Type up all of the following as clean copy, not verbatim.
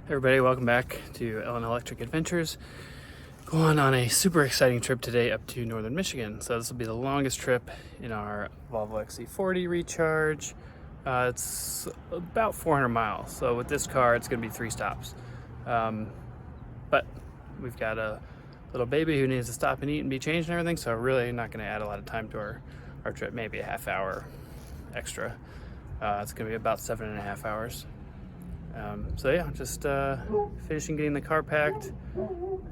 Everybody, welcome back to Ellen Electric Adventures. Going on a super exciting trip today up to northern Michigan. So this will be the longest trip in our Volvo XC40 recharge. It's about 400 miles. So with this car, it's going to be 3 stops. But we've got a little baby who needs to stop and eat and be changed and everything. So really not going to add a lot of time to our trip, maybe a half hour extra. It's going to be about 7.5 hours. So yeah, just finishing getting the car packed,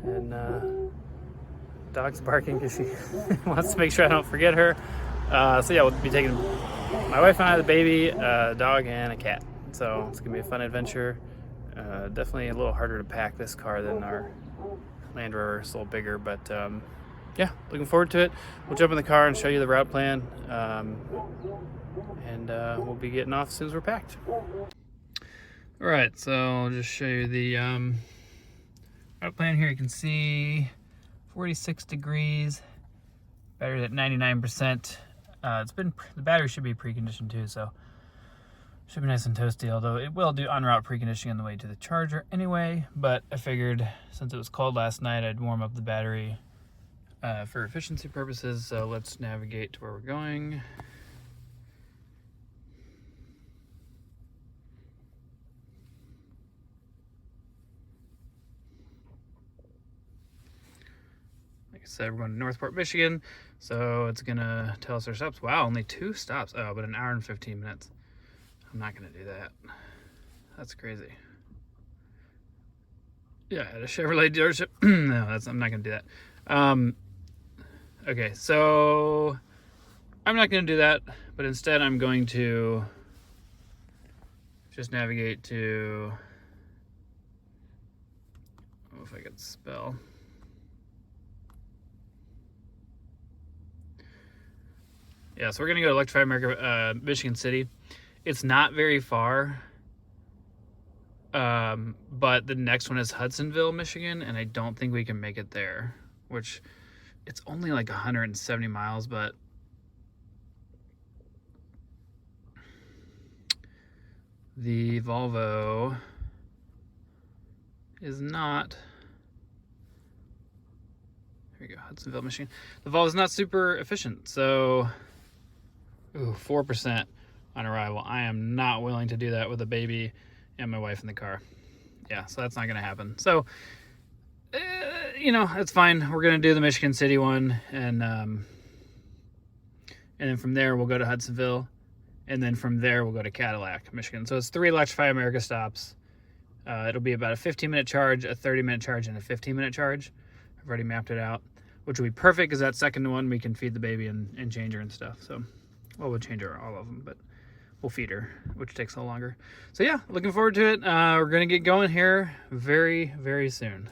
and dog's barking because she wants to make sure I don't forget her. So yeah, we'll be taking my wife and I, the baby, a dog, and a cat. So it's gonna be a fun adventure. Definitely a little harder to pack this car than our Land Rover. It's a little bigger, but yeah, looking forward to it. We'll jump in the car and show you the route plan, and we'll be getting off as soon as we're packed. All right, so I'll just show you the route plan here. You can see 46 degrees, battery's at 99%. The battery should be preconditioned too, so should be nice and toasty, although it will do en route preconditioning on the way to the charger anyway. But I figured since it was cold last night, I'd warm up the battery for efficiency purposes. So let's navigate to where we're going. Like I said, we're going to Northport, Michigan, so it's gonna tell us our stops. Wow, only 2 stops. Oh, but an hour and 15 minutes. I'm not gonna do that. That's crazy. Yeah, at a Chevrolet dealership. No, I'm not gonna do that. Okay, so I'm not gonna do that, but instead I'm going to just navigate to, I don't know if I could spell. Yeah, so we're gonna go to Electrify America, Michigan City. It's not very far, but the next one is Hudsonville, Michigan, and I don't think we can make it there, which it's only like 170 miles, but the Volvo is not. Here we go, Hudsonville, Michigan. The Volvo is not super efficient, so 4% on arrival. I am not willing to do that with a baby and my wife in the car. Yeah, so that's not going to happen. So, it's fine. We're going to do the Michigan City one, and then from there we'll go to Hudsonville, and then from there we'll go to Cadillac, Michigan. So it's 3 Electrify America stops. It'll be about a 15-minute charge, a 30-minute charge, and a 15-minute charge. I've already mapped it out, which will be perfect because that second one we can feed the baby and change her and stuff. So, well, we'll change her all of them, but we'll feed her, which takes a little longer. So yeah, looking forward to it. We're gonna get going here very, very soon.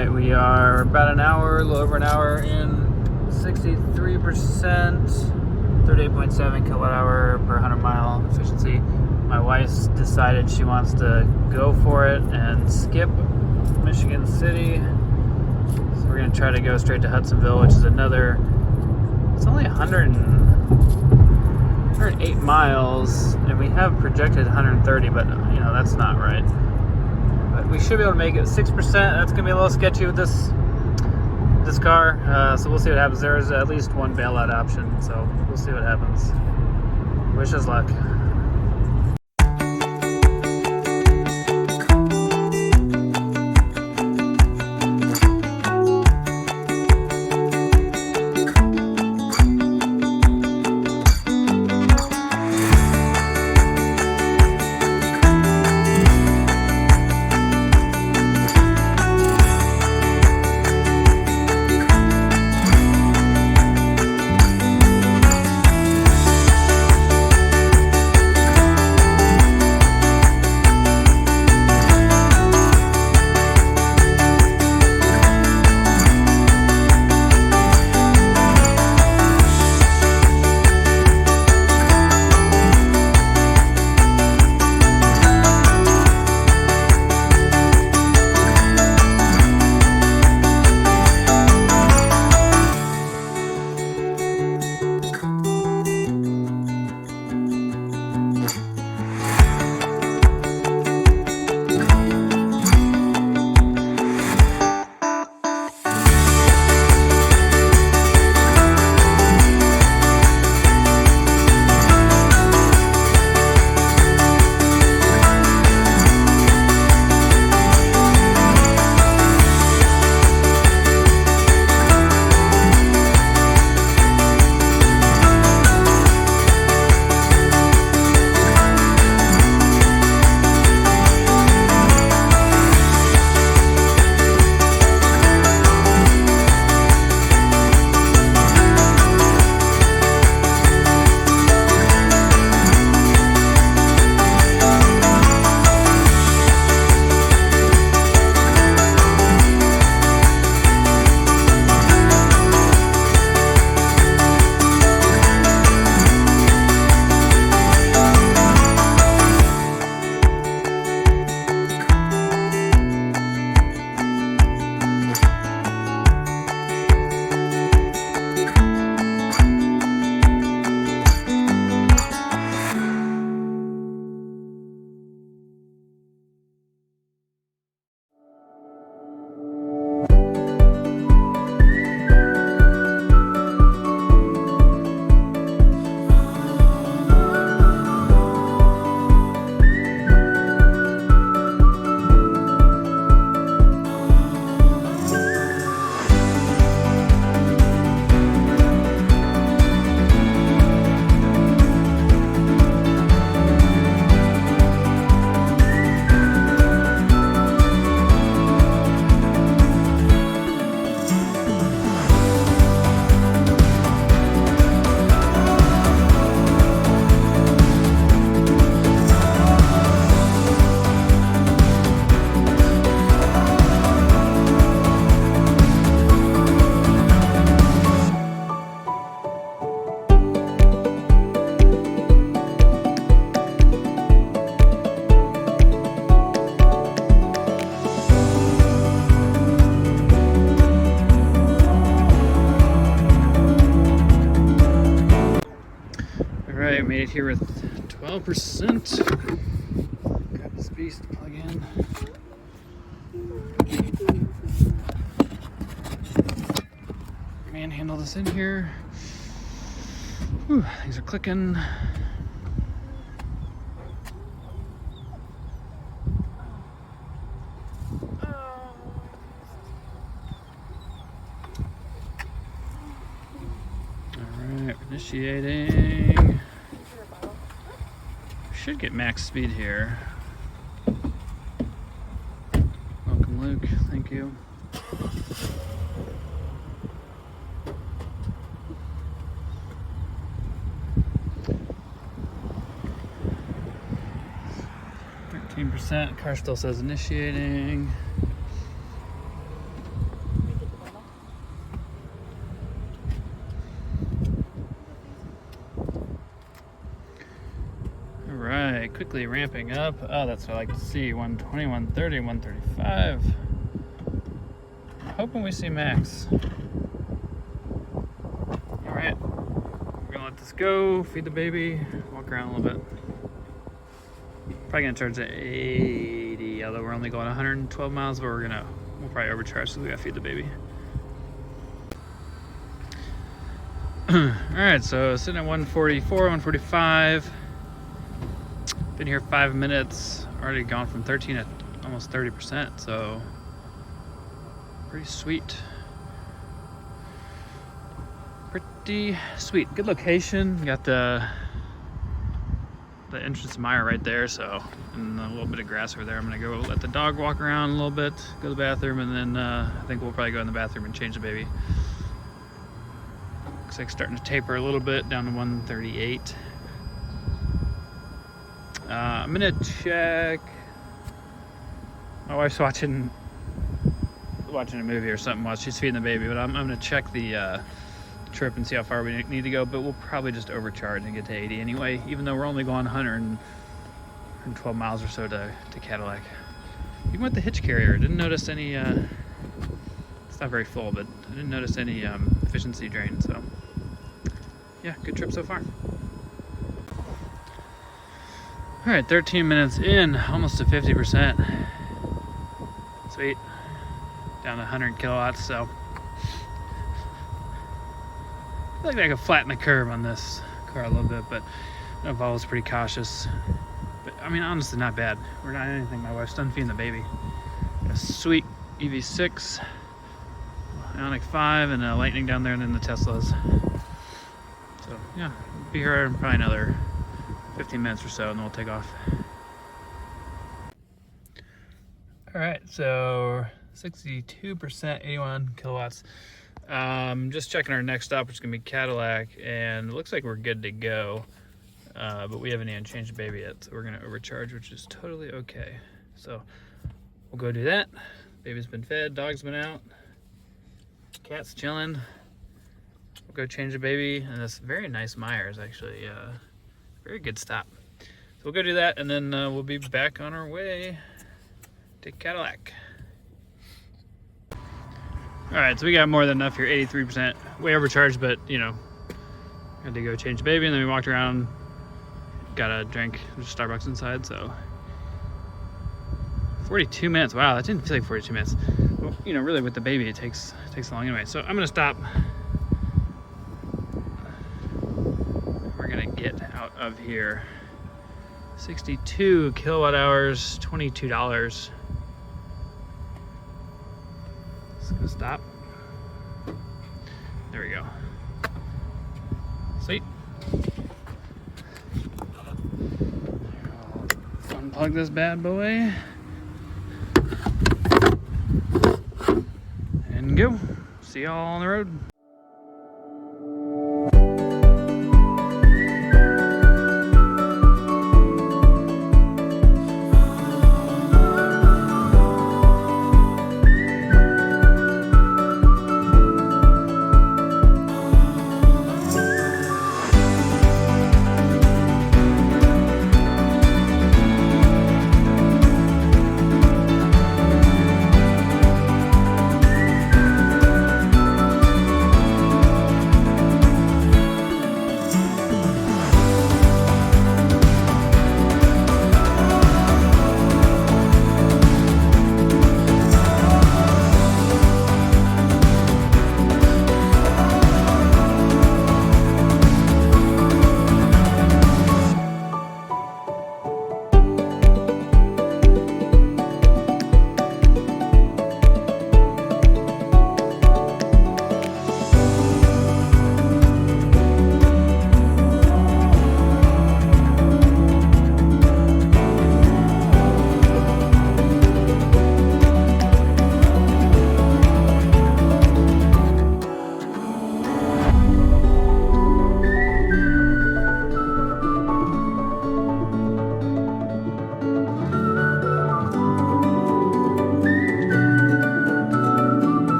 right, we are about an hour, a little over an hour in, 63%, 38.7 kilowatt hour per 100 mile efficiency. My wife's decided she wants to go for it and skip Michigan City. So we're gonna try to go straight to Hudsonville, which is another, it's only 108 miles, and we have projected 130, but you know, that's not right. But we should be able to make it 6%. That's gonna be a little sketchy with this car, so we'll see what happens. There is at least one bailout option, so we'll see what happens. Wish us luck. Alright, made it here with 12%. Grab this beast, plug in. Manhandle this in here. Whew, these are clicking. Alright, initiating. Should get max speed here. Welcome, Luke. Thank you. Car still says initiating. quickly ramping up. Oh, that's what I like to see. 120, 130, 135. Hoping we see max. All right, we're gonna let this go, feed the baby, walk around a little bit. Probably gonna charge at 80, although we're only going 112 miles, but we'll probably overcharge, so we gotta feed the baby. All right, so sitting at 144, 145. Been here 5 minutes, already gone from 13 to almost 30%, so pretty sweet. Pretty sweet. Good location. Got the entrance to Meyer right there, so, and a little bit of grass over there. I'm gonna go let the dog walk around a little bit, go to the bathroom, and then I think we'll probably go in the bathroom and change the baby. Looks like starting to taper a little bit down to 138. I'm gonna check. My wife's watching a movie or something while she's feeding the baby, but I'm gonna check the trip and see how far we need to go, but we'll probably just overcharge and get to 80 anyway, even though we're only going 112 miles or so to Cadillac. Even with the hitch carrier, didn't notice any, it's not very full, but I didn't notice any efficiency drain, so yeah, good trip so far. All right, 13 minutes in, almost to 50%. Sweet, down to 100 kilowatts, so I feel like I could flatten the curve on this car a little bit, but Volvo's pretty cautious. But I mean, honestly, not bad. We're not anything. My wife's done feeding the baby. Got a sweet EV6, Ioniq 5, and a Lightning down there, and then the Teslas. So yeah, we'll be here in probably another 15 minutes or so, and then we'll take off. All right, so 62%, 81 kilowatts. Just checking our next stop, which is gonna be Cadillac, and it looks like we're good to go, but we haven't even changed the baby yet, so we're gonna overcharge, which is totally okay. So we'll go do that. Baby's been fed, dog's been out, cat's chilling. We'll go change the baby, and this very nice Myers, actually, very good stop. So we'll go do that, and then we'll be back on our way to Cadillac. All right, so we got more than enough here, 83%, way overcharged, but you know, had to go change the baby, and then we walked around, got a drink, there's Starbucks inside, so 42 minutes, wow, that didn't feel like 42 minutes. Well, you know, really with the baby, it takes long anyway. So I'm gonna stop. We're gonna get out of here. 62 kilowatt hours, $22. Just gonna stop. There we go. Sweet. I'll unplug this bad boy. And go. See y'all on the road.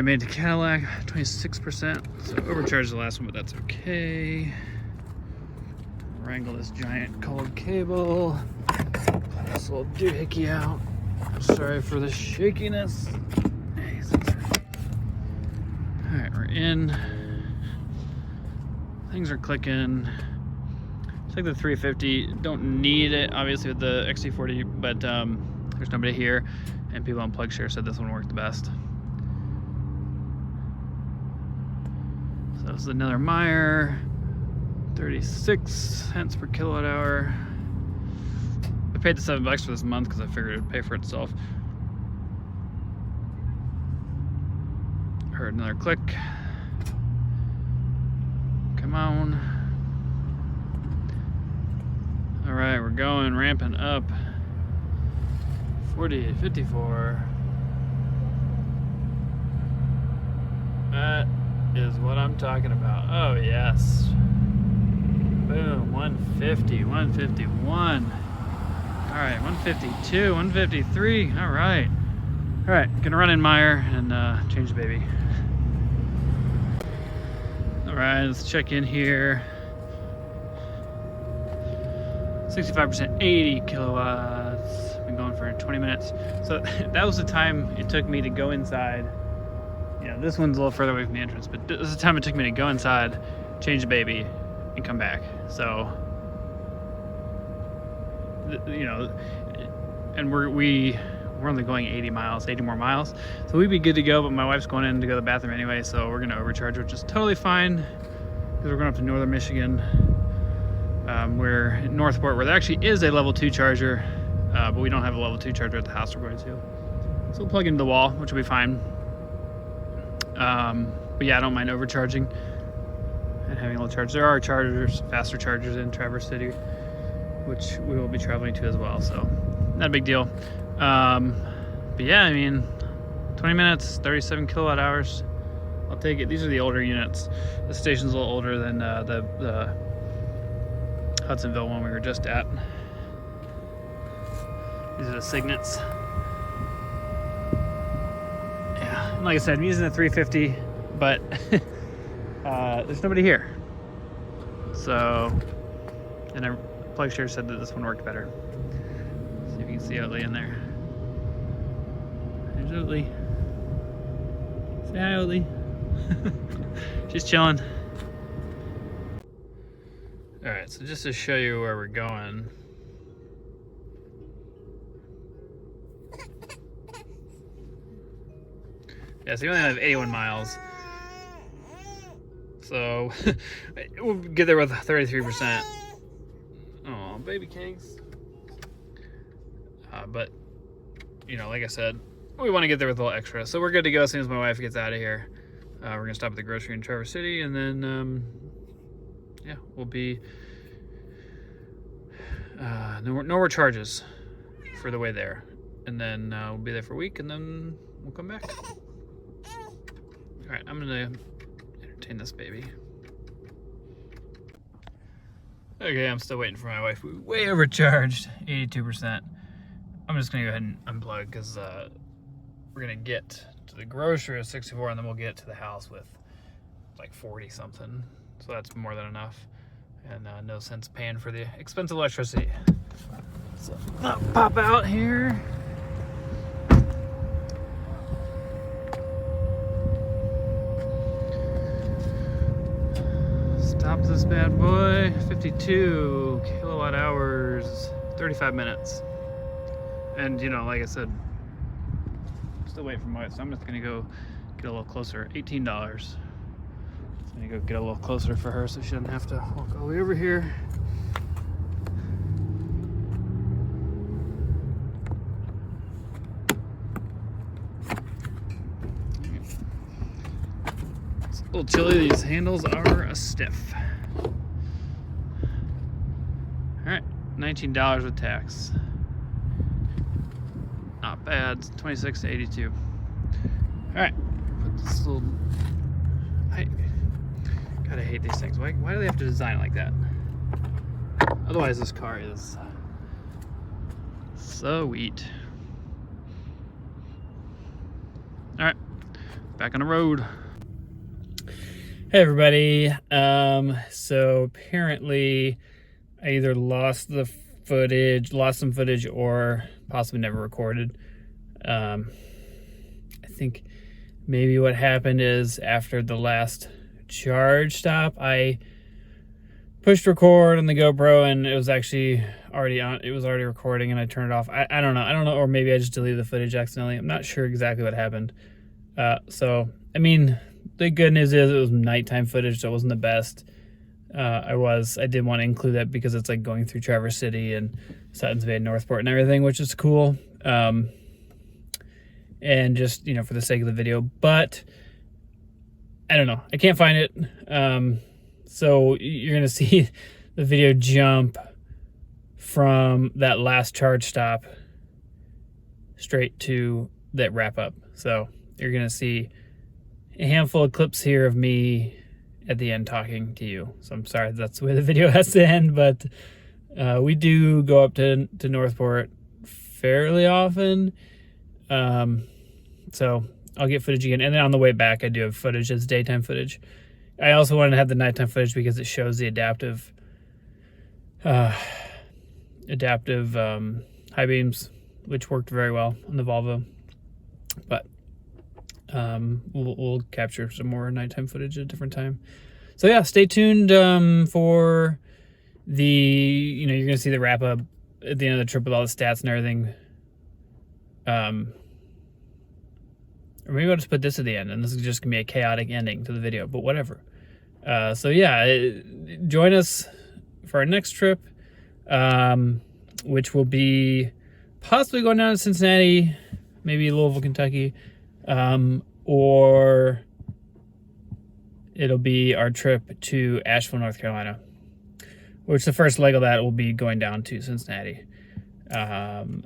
made to Cadillac, 26%. So overcharged the last one, but that's okay. Wrangle this giant colored cable. Pull this little doohickey out. Sorry for the shakiness. Alright, we're in. Things are clicking. It's like the 350. Don't need it, obviously, with the XC40, but there's nobody here, and people on PlugShare said this one worked the best. So this is another Meyer, 36 cents per kilowatt hour. I paid the $7 for this month because I figured it would pay for itself. Heard another click. Come on. All right, we're going, ramping up. 40, 54. That is what I'm talking about. Oh, yes. Boom, 150, 151. All right, 152, 153. All right. All right, gonna run in Meyer and change the baby. All right, let's check in here. 65%, 80 kilowatts. Been going for 20 minutes. So that was the time it took me to go inside. Yeah, this one's a little further away from the entrance, but this is the time it took me to go inside, change the baby, and come back. So, you know, and we're only going 80 more miles. So we'd be good to go, but my wife's going in to go to the bathroom anyway, so we're gonna overcharge, which is totally fine, because we're going up to Northern Michigan. We're in Northport, where there actually is a level 2 charger, but we don't have a level 2 charger at the house we're going to. So we'll plug into the wall, which will be fine. But yeah, I don't mind overcharging and having a little charge. There are chargers, faster chargers in Traverse City, which we will be traveling to as well, so not a big deal. But yeah, I mean, 20 minutes, 37 kilowatt hours. I'll take it. These are the older units. The station's a little older than the Hudsonville one we were just at. These are the Signets. Yeah, and like I said, I'm using the 350, but there's nobody here. So, and PlugShare said that this one worked better. See if you can see Oatly in there. There's Oatly. Say hi, Oatly. She's chilling. All right, so just to show you where we're going. Yeah, so we only have 81 miles. So we'll get there with 33%. Oh, baby cakes. But, you know, like I said, we want to get there with a little extra. So we're good to go as soon as my wife gets out of here. We're going to stop at the grocery in Traverse City, and then, yeah, we'll be... no more charges for the way there. And then we'll be there for a week, and then we'll come back. All right, I'm going to entertain this baby. Okay, I'm still waiting for my wife. We're way overcharged, 82%. I'm just going to go ahead and unplug, because we're going to get to the grocery at 64, and then we'll get to the house with like 40 something. So that's more than enough. And no sense paying for the expensive electricity. So I'll pop out here. Stop this bad boy. 52 kilowatt hours, 35 minutes. And you know, like I said, still waiting for my wife, so I'm just gonna go get a little closer. $18. I'm gonna go get a little closer for her so she doesn't have to walk all the way over here. It's a little chilly. These handles are a stiff. All right, $19 with tax. Not bad. 26 to 82. All right, put this little. God, I hate these things. Why do they have to design it like that? Otherwise, this car is sweet. All right, back on the road. Hey everybody. So apparently I either lost some footage, or possibly never recorded. I think maybe what happened is after the last charge stop, I pushed record on the GoPro and it was actually already on. It was already recording and I turned it off. I don't know, or maybe I just deleted the footage accidentally. I'm not sure exactly what happened. So I mean, the good news is it was nighttime footage, so it wasn't the best. I did want to include that because it's like going through Traverse City and Suttons Bay and Northport and everything, which is cool. And just, you know, for the sake of the video, but I don't know, I can't find it. So you're going to see the video jump from that last charge stop straight to that wrap up. So you're going to see a handful of clips here of me at the end talking to you. So I'm sorry that's the way the video has to end, but we do go up to Northport fairly often. So I'll get footage again. And then on the way back, I do have footage that's daytime footage. I also wanted to have the nighttime footage because it shows the adaptive high beams, which worked very well on the Volvo. But we'll capture some more nighttime footage at a different time. So yeah, stay tuned for the, you know, you're gonna see the wrap up at the end of the trip with all the stats and everything. Or maybe I'll just put this at the end and this is just gonna be a chaotic ending to the video, but whatever. So yeah, join us for our next trip, which will be possibly going down to Cincinnati, maybe Louisville, Kentucky, or it'll be our trip to Asheville, North Carolina, which the first leg of that will be going down to Cincinnati. And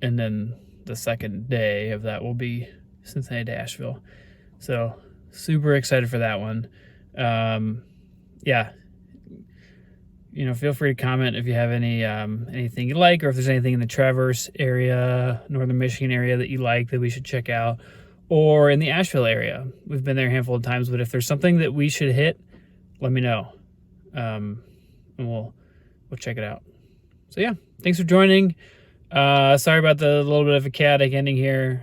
then the second day of that will be Cincinnati to Asheville. So super excited for that one. Yeah, you know, feel free to comment if you have any anything you like, or if there's anything in the Traverse area, Northern Michigan area that you like that we should check out, or in the Asheville area. We've been there a handful of times, but if there's something that we should hit, let me know, and we'll check it out. So yeah, thanks for joining. Sorry about the little bit of a chaotic ending here.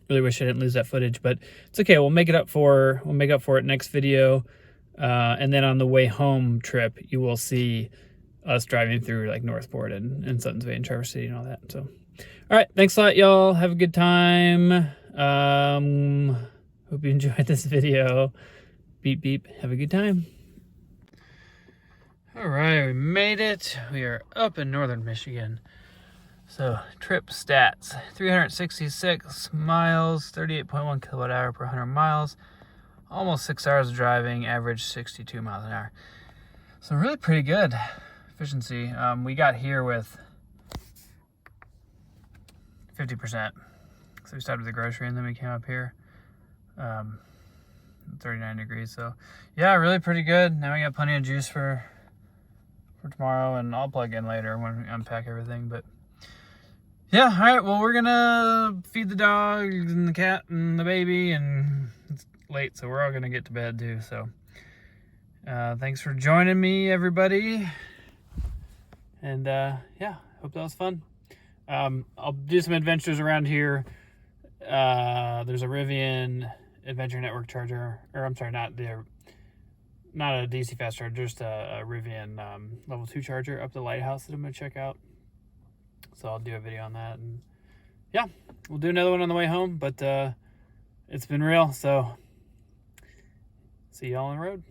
Really wish I didn't lose that footage, but it's okay. We'll make up for it next video. And then on the way home trip, you will see us driving through like Northport and Suttons Bay and Traverse City and all that. So, all right. Thanks a lot, y'all. Have a good time. Hope you enjoyed this video. Beep, beep. Have a good time. All right. We made it. We are up in Northern Michigan. So trip stats, 366 miles, 38.1 kilowatt hour per 100 miles, almost 6 hours of driving, average 62 miles an hour. So really pretty good efficiency. We got here with 50%. So we stopped at the grocery and then we came up here, 39 degrees. So yeah, really pretty good. Now we got plenty of juice for tomorrow, and I'll plug in later when we unpack everything, but yeah, all right, well, we're gonna feed the dog and the cat and the baby, and it's late, so we're all gonna get to bed too. So thanks for joining me, everybody, and yeah, hope that was fun. I'll do some adventures around here. There's a Rivian Adventure Network charger, or I'm sorry, not a DC fast charger, just a Rivian level 2 charger up the lighthouse that I'm gonna check out. So I'll do a video on that, and yeah, we'll do another one on the way home, but it's been real, so see y'all on the road.